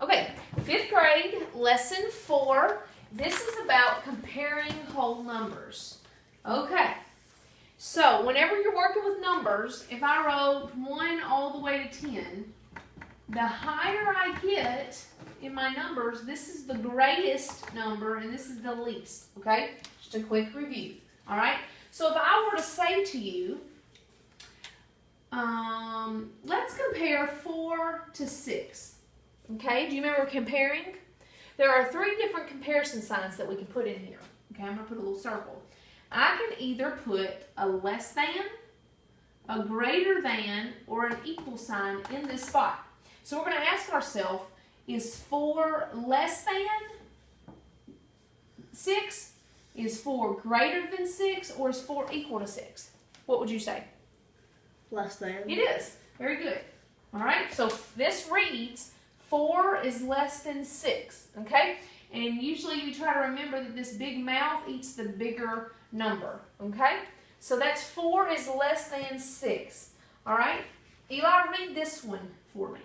Okay, 5th grade, lesson 4. This is about comparing whole numbers. Okay, so whenever you're working with numbers, if I wrote 1 all the way to 10, the higher I get in my numbers, this is the greatest number and this is the least, okay? Just a quick review, all right? So if I were to say to you, let's compare 4 to 6. Okay, do you remember comparing? There are 3 different comparison signs that we can put in here. Okay, I'm going to put a little circle. I can either put a less than, a greater than, or an equal sign in this spot. So we're going to ask ourselves, is 4 less than 6? Is 4 greater than 6? Or is 4 equal to 6? What would you say? Less than. It is. Very good. All right, so this reads 4 is less than 6, okay? And usually you try to remember that this big mouth eats the bigger number, okay? So that's 4 is less than 6, all right? Eli, read this one for me.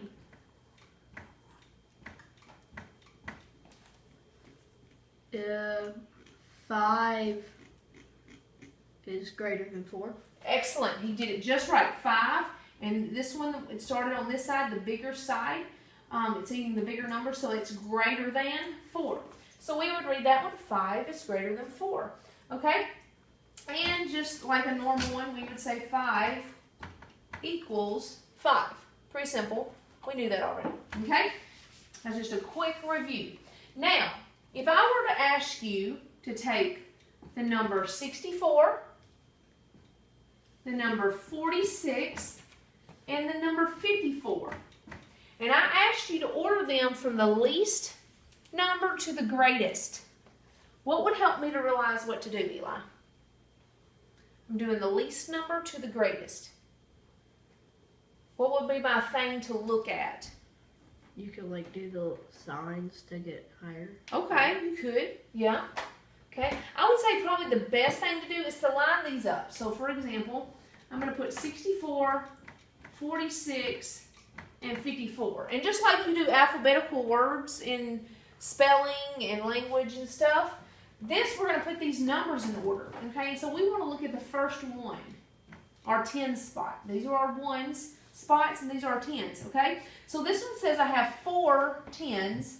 Uh, 5 is greater than 4. Excellent. He did it just right. 5, and this one, it started on this side, the bigger side. It's eating the bigger number, so it's greater than 4. So we would read that one, 5 is greater than 4. Okay? And just like a normal one, we would say 5 equals 5. Pretty simple. We knew that already. Okay? That's just a quick review. Now, if I were to ask you to take the number 64, the number 46, and the number 54, and I asked you to order them from the least number to the greatest, what would help me to realize what to do, Eli? I'm doing the least number to the greatest. What would be my thing to look at? You could like do the signs to get higher. Okay, you could, yeah. Okay, I would say probably the best thing to do is to line these up. So for example, I'm going to put 64, 46, and 54. And just like you do alphabetical words in spelling and language and stuff, this we're going to put these numbers in order. Okay, and so we want to look at the first one, our 10 spot. These are our 1s spots and these are our 10s, okay? So this one says I have 4 10s.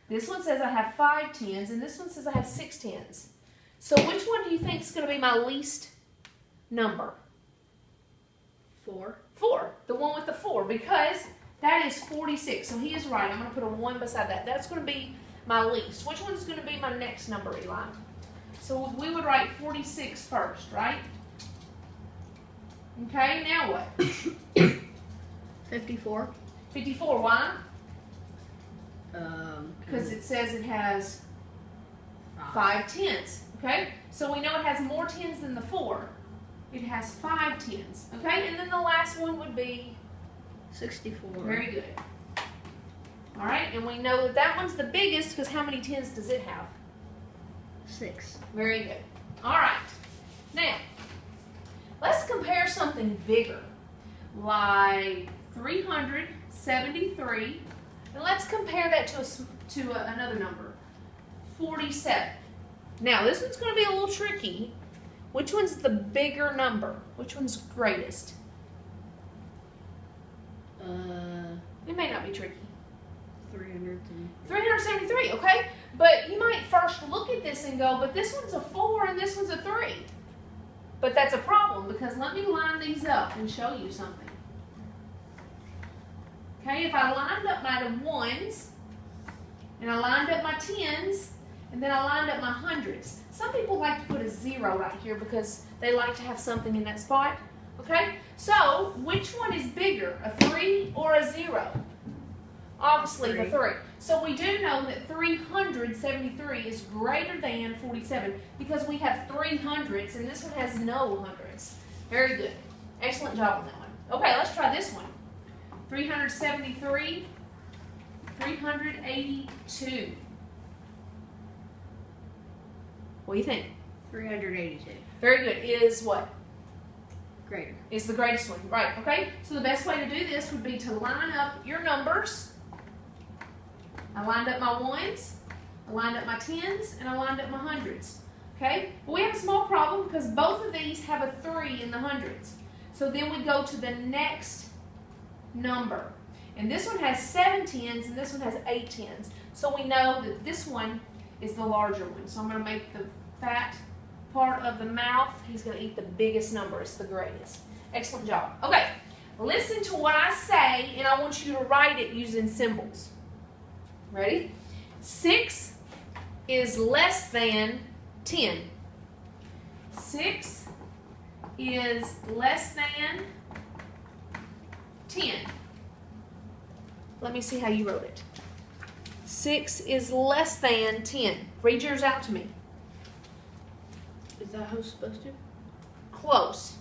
This one says I have 5 10s, and this one says I have 6 10s. So which one do you think is going to be my least number? 4. 4, the one with the 4, because that is 46. So he is right. I'm going to put a 1 beside that. That's going to be my least. Which one is going to be my next number, Eli? So we would write 46 first, right? Okay, now what? 54. 54, why? Because 'cause it says it has 5 10s, okay? So we know it has more 10s than the 4. It has 5 10s, okay? And then the last one would be 64. very good. All right, and we know that that one's the biggest because how many 10s does it have? 6. Very good. All right, now let's compare something bigger, like 373, and let's compare that to another number, 47. Now this one's going to be a little tricky. Which one's the bigger number? Which one's greatest? It may not be tricky. 373, okay? But you might first look at this and go, but this one's a 4 and this one's a 3. But that's a problem because let me line these up and show you something. Okay, if I lined up my 1s, and I lined up my 10s, and then I lined up my 100s. Some people like to put a 0 right here because they like to have something in that spot. Okay, so which one is bigger, a 3 or a 0? Obviously the 3. So we do know that 373 is greater than 47 because we have 3 hundreds and this one has no hundreds. Very good. Excellent job on that one. Okay, let's try this one. 373, 382. What do you think? 382. Very good. Is what? Greater. Is the greatest one. Right, okay? So the best way to do this would be to line up your numbers I lined up my ones, I lined up my tens, and I lined up my hundreds. Okay? But we have a small problem because both of these have a 3 in the hundreds. So then we go to the next number. And this one has 7 tens and this one has 8 tens. So we know that this one is the larger one. So I'm going to make the fat part of the mouth. He's going to eat the biggest number. It's the greatest. Excellent job. Okay, listen to what I say and I want you to write it using symbols. Ready? 6 is less than 10. 6 is less than 10. Let me see how you wrote it. 6 is less than 10. Read yours out to me. Is that how it's supposed to? Close.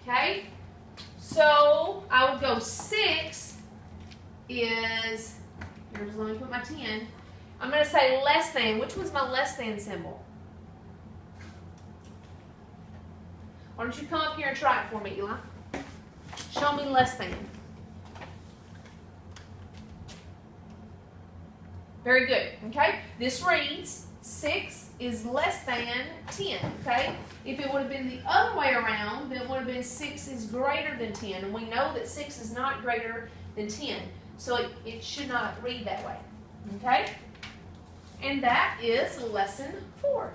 Okay? So I would go 6 is, here's, let me put my 10. I'm going to say less than. Which one's my less than symbol? Why don't you come up here and try it for me, Eli? Show me less than. Very good, okay? This reads 6 is less than 10, okay? If it would have been the other way around, then it would have been 6 is greater than 10. And we know that 6 is not greater than 10. So it should not read that way, okay? And that is lesson 4.